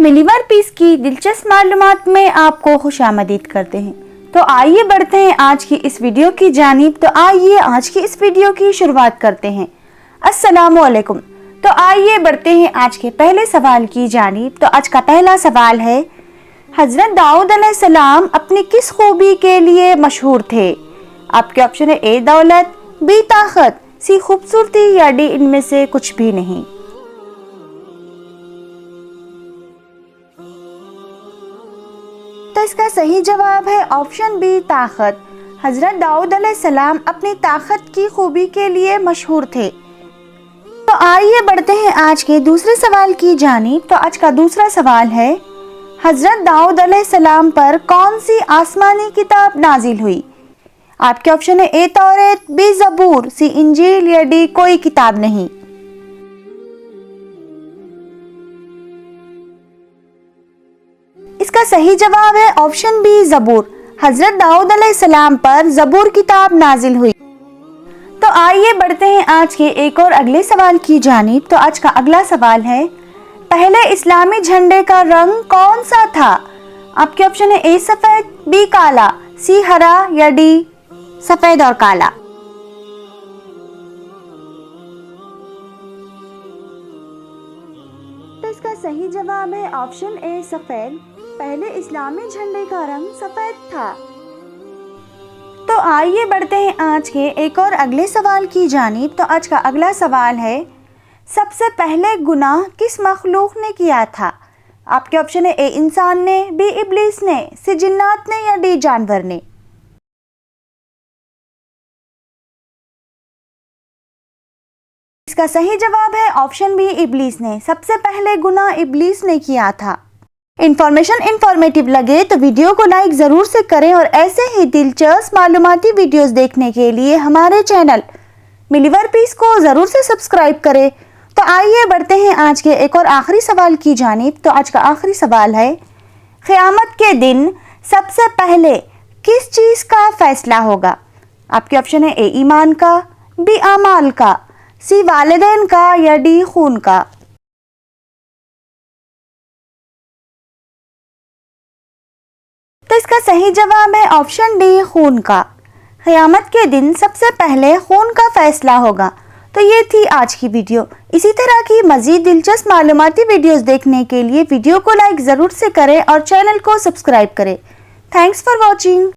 मिलीवर piece की दिलचस्प मालूमात में आपको खुशामदीद करते हैं। तो आइए बढ़ते हैं आज की इस वीडियो की जानिब। तो आइए आज की इस वीडियो की शुरुआत करते हैं। अस्सलामुअलैकुम। तो आइए बढ़ते हैं आज के पहले सवाल की जानिब। तो आज का पहला सवाल है, हजरत दाऊद अलैहिस्सलाम अपनी किस खूबी के लिए मशहूर थे? आपके ऑप्शन है ए दौलत, बी ताकत, सी खूबसूरती या डी इनमें से कुछ भी नहीं। तो इसका सही जवाब है ऑप्शन बी ताकत। हजरत दाऊद अलैहिस्सलाम अपनी ताकत की खूबी के लिए मशहूर थे। तो आइए बढ़ते हैं आज के दूसरे सवाल की जानिब। तो आज का दूसरा सवाल है, हजरत दाऊद अलैहिस्सलाम पर कौन सी आसमानी किताब नाजिल हुई? आपके ऑप्शन है ए तौरात, बी ज़बूर, सी इंजील या डी कोई किताब नहीं। इसका सही जवाब है ऑप्शन बी ज़बूर। हजरत दाऊद अलैहिस्सलाम पर ज़बूर किताब नाजिल हुई। तो आइए बढ़ते हैं आज के एक और अगले सवाल की जानिब। तो आज का अगला सवाल है, पहले इस्लामी झंडे का रंग कौन सा था? आपके ऑप्शन है ए सफेद, बी काला, सी हरा या डी सफेद और काला। तो इसका सही जवाब है ऑप्शन ए सफेद। पहले इस्लामी झंडे का रंग सफेद था। तो आइए बढ़ते हैं आज के एक और अगले सवाल की जानिब। तो आज का अगला सवाल है, सबसे पहले गुनाह किस मखलूक ने किया था? आपके ऑप्शन है ए इंसान ने, बी इब्लीस ने, सी जिन्नात ने या डी जानवर ने। इसका सही जवाब है ऑप्शन बी इब्लीस ने। सबसे पहले गुनाह इब्लीस ने किया था। इंफॉर्मेटिव लगे तो वीडियो को लाइक ज़रूर से करें और ऐसे ही दिलचस्प मालूमाती वीडियोस देखने के लिए हमारे चैनल मिलीवर पीस को ज़रूर से सब्सक्राइब करें। तो आइए बढ़ते हैं आज के एक और आखिरी सवाल की जानिब। तो आज का आखिरी सवाल है, क़यामत के दिन सबसे पहले किस चीज़ का फैसला होगा? आपके ऑप्शन है ए ईमान का, बी आमाल का, सी वालिदैन का या डी खून का। तो इसका सही जवाब है ऑप्शन डी खून का। क़यामत के दिन सबसे पहले खून का फैसला होगा। तो ये थी आज की वीडियो। इसी तरह की मज़ीद दिलचस्प मालूमाती वीडियोस देखने के लिए वीडियो को लाइक ज़रूर से करें और चैनल को सब्सक्राइब करें। Thanks for watching.